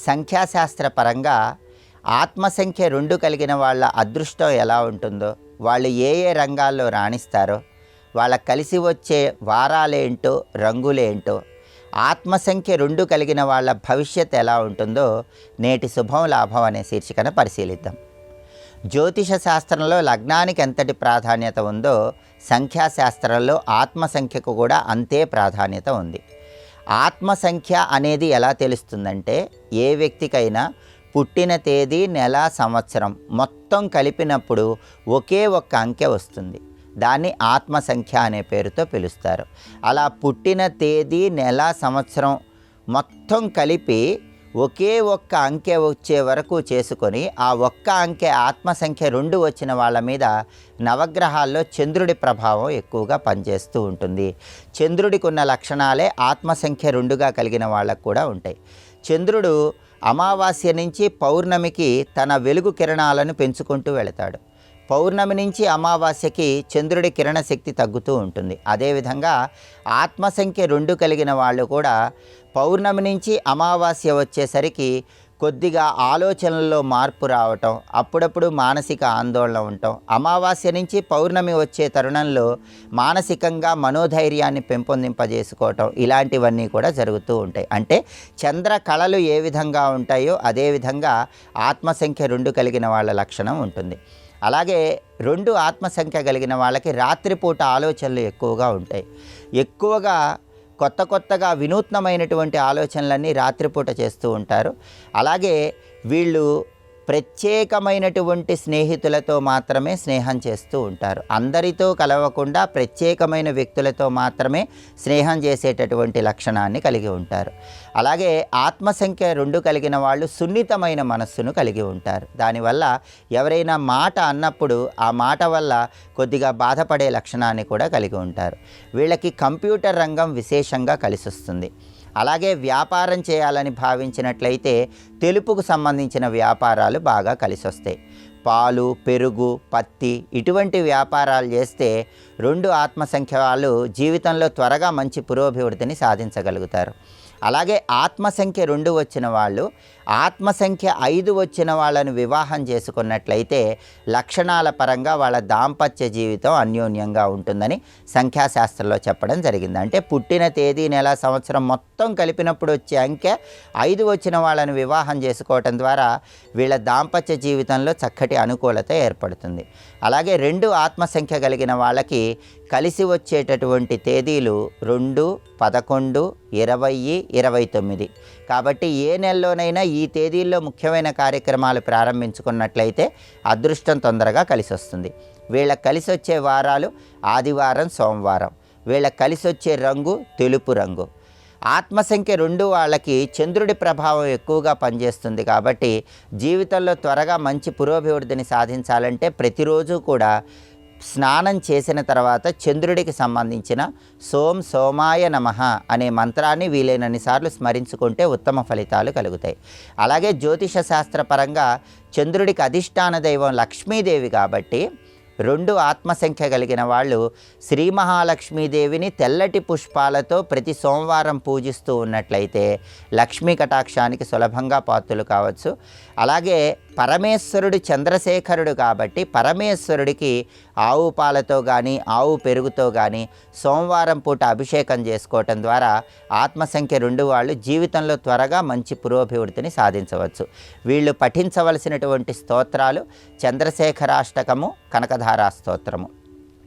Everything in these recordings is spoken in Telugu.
సంఖ్యాశాస్త్ర పరంగా ఆత్మసంఖ్య 2 కలిగిన వాళ్ళ అదృష్టం ఎలా ఉంటుందో, వాళ్ళు ఏ ఏ రంగాల్లో రాణిస్తారో, వాళ్ళకి కలిసి వచ్చే వారాలేంటో రంగులేంటో, ఆత్మసంఖ్య 2 కలిగిన వాళ్ళ భవిష్యత్ ఎలా ఉంటుందో నేటి శుభం లాభం అనే శీర్షికన పరిశీలిద్దాం. జ్యోతిష శాస్త్రంలో లగ్నానికి ఎంతటి ప్రాధాన్యత ఉందో సంఖ్యాశాస్త్రంలో ఆత్మసంఖ్యకు కూడా అంతే ప్రాధాన్యత ఉంది. ఆత్మసంఖ్య అనేది ఎలా తెలుస్తుందంటే, ఏ వ్యక్తికైనా పుట్టిన తేదీ, నెల, సంవత్సరం మొత్తం కలిపినప్పుడు ఒకే ఒక్క అంకె వస్తుంది. దాన్ని ఆత్మసంఖ్య అనే పేరుతో పిలుస్తారు. అలా పుట్టిన తేదీ, నెల, సంవత్సరం మొత్తం కలిపి ఒకే ఒక్క అంకె వచ్చే వరకు చేసుకొని ఆ ఒక్క అంకె ఆత్మసంఖ్య 2 వచ్చిన వాళ్ళ మీద నవగ్రహాల్లో చంద్రుడి ప్రభావం ఎక్కువగా పనిచేస్తూ ఉంటుంది. చంద్రుడికి ఉన్న లక్షణాలే ఆత్మసంఖ్య 2గా కలిగిన వాళ్ళకు కూడా ఉంటాయి. చంద్రుడు అమావాస్య నుంచి పౌర్ణమికి తన వెలుగు కిరణాలను పెంచుకుంటూ వెళతాడు. పౌర్ణమి నుంచి అమావాస్యకి చంద్రుడి కిరణ శక్తి తగ్గుతూ ఉంటుంది. అదేవిధంగా ఆత్మసంఖ్య 2 కలిగిన వాళ్ళు కూడా పౌర్ణమి నుంచి అమావాస్య వచ్చేసరికి కొద్దిగా ఆలోచనల్లో మార్పు రావటం, అప్పుడప్పుడు మానసిక ఆందోళన ఉండటం, అమావాస్య నుంచి పౌర్ణమి వచ్చే తరుణంలో మానసికంగా మనోధైర్యాన్ని పెంపొందింపజేసుకోవటం, ఇలాంటివన్నీ కూడా జరుగుతూ ఉంటాయి. అంటే చంద్ర కళలు ఏ విధంగా ఉంటాయో అదేవిధంగా ఆత్మసంఖ్య 2 కలిగిన వాళ్ళ లక్షణం ఉంటుంది. అలాగే 2 ఆత్మసంఖ్య కలిగిన వాళ్ళకి రాత్రిపూట ఆలోచనలు ఎక్కువగా ఉంటాయి. ఎక్కువగా కొత్తగా వినూత్నమైనటువంటి ఆలోచనలన్నీ రాత్రిపూట చేస్తూ ఉంటారు. అలాగే వీళ్ళు ప్రత్యేకమైనటువంటి స్నేహితులతో మాత్రమే స్నేహం చేస్తూ ఉంటారు. అందరితో కలవకుండా ప్రత్యేకమైన వ్యక్తులతో మాత్రమే స్నేహం చేసేటటువంటి లక్షణాన్ని కలిగి ఉంటారు. అలాగే ఆత్మసంఖ్య 2 కలిగిన వాళ్ళు సున్నితమైన మనస్సును కలిగి ఉంటారు. దానివల్ల ఎవరైనా మాట అన్నప్పుడు ఆ మాట వల్ల కొద్దిగా బాధపడే లక్షణాన్ని కూడా కలిగి ఉంటారు. వీళ్ళకి కంప్యూటర్ రంగం విశేషంగా కలిసి వస్తుంది. అలాగే వ్యాపారం చేయాలని భావించినట్లయితే తెలుపుకు సంబంధించిన వ్యాపారాలు బాగా కలిసి వస్తాయి. పాలు, పెరుగు, పత్తి ఇటువంటి వ్యాపారాలు చేస్తే 2 ఆత్మసంఖ్య వాళ్ళు జీవితంలో త్వరగా మంచి పురోభివృద్ధిని సాధించగలుగుతారు. అలాగే ఆత్మసంఖ్య 2 వచ్చిన వాళ్ళు ఆత్మసంఖ్య 5 వచ్చిన వాళ్ళను వివాహం చేసుకున్నట్లయితే లక్షణాల పరంగా వాళ్ళ దాంపత్య జీవితం అన్యోన్యంగా ఉంటుందని సంఖ్యాశాస్త్రంలో చెప్పడం జరిగింది. అంటే పుట్టిన తేదీ, నెల, సంవత్సరం మొత్తం కలిపినప్పుడు వచ్చే అంకె 5 వచ్చిన వాళ్ళను వివాహం చేసుకోవటం ద్వారా వీళ్ళ దాంపత్య జీవితంలో చక్కటి అనుకూలత ఏర్పడుతుంది. అలాగే 2 ఆత్మసంఖ్య కలిగిన వాళ్ళకి కలిసి వచ్చేటటువంటి తేదీలు 2, 11, 20, 29. కాబట్టి ఏ నెలలోనైనా ఈ తేదీల్లో ముఖ్యమైన కార్యక్రమాలు ప్రారంభించుకున్నట్లయితే అదృష్టం తొందరగా కలిసి వస్తుంది. వీళ్ళకి కలిసి వచ్చే వారాలు ఆదివారం, సోమవారం. వీళ్ళకి కలిసి వచ్చే రంగు తెలుపు రంగు. ఆత్మసంఖ్య 2 వాళ్ళకి చంద్రుడి ప్రభావం ఎక్కువగా పనిచేస్తుంది. కాబట్టి జీవితంలో త్వరగా మంచి పురోభివృద్ధిని సాధించాలంటే ప్రతిరోజు కూడా స్నానం చేసిన తర్వాత చంద్రుడికి సంబంధించిన సోం సోమాయ నమః అనే మంత్రాన్ని వీలైనన్ని సార్లు స్మరించుకుంటే ఉత్తమ ఫలితాలు కలుగుతాయి. అలాగే జ్యోతిష శాస్త్రపరంగా చంద్రుడికి అధిష్టాన దైవం లక్ష్మీదేవి కాబట్టి 2 ఆత్మసంఖ్య కలిగిన వాళ్ళు శ్రీ మహాలక్ష్మీదేవిని తెల్లటి పుష్పాలతో ప్రతి సోమవారం పూజిస్తూ ఉన్నట్లయితే లక్ష్మీ కటాక్షానికి సులభంగా పాత్రులు కావచ్చు. అలాగే పరమేశ్వరుడు చంద్రశేఖరుడు కాబట్టి పరమేశ్వరుడికి ఆవు పాలతో కానీ ఆవు పెరుగుతో కానీ సోమవారం పూట అభిషేకం చేసుకోవటం ద్వారా ఆత్మసంఖ్య 2 వాళ్ళు జీవితంలో త్వరగా మంచి పురోభివృద్ధిని సాధించవచ్చు. వీళ్ళు పఠించవలసినటువంటి స్తోత్రాలు చంద్రశేఖరాష్టకము, కనకధారా స్తోత్రము.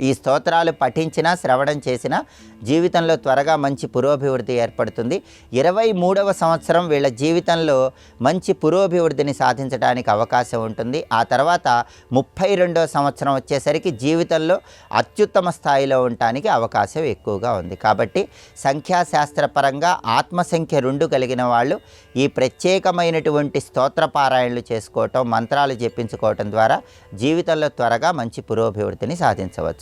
ఈ స్తోత్రాలు పఠించినా శ్రవణం చేసినా జీవితంలో త్వరగా మంచి పురోభివృద్ధి ఏర్పడుతుంది. 23వ సంవత్సరం వీళ్ళ జీవితంలో మంచి పురోభివృద్ధిని సాధించడానికి అవకాశం ఉంటుంది. ఆ తర్వాత 32వ సంవత్సరం వచ్చేసరికి జీవితంలో అత్యుత్తమ స్థాయిలో ఉండటానికి అవకాశం ఎక్కువగా ఉంది. కాబట్టి సంఖ్యాశాస్త్రపరంగా ఆత్మసంఖ్య 2 కలిగిన వాళ్ళు ఈ ప్రత్యేకమైనటువంటి స్తోత్రపారాయణలు చేసుకోవటం, మంత్రాలు జపించుకోవటం ద్వారా జీవితంలో త్వరగా మంచి పురోభివృద్ధిని సాధించవచ్చు.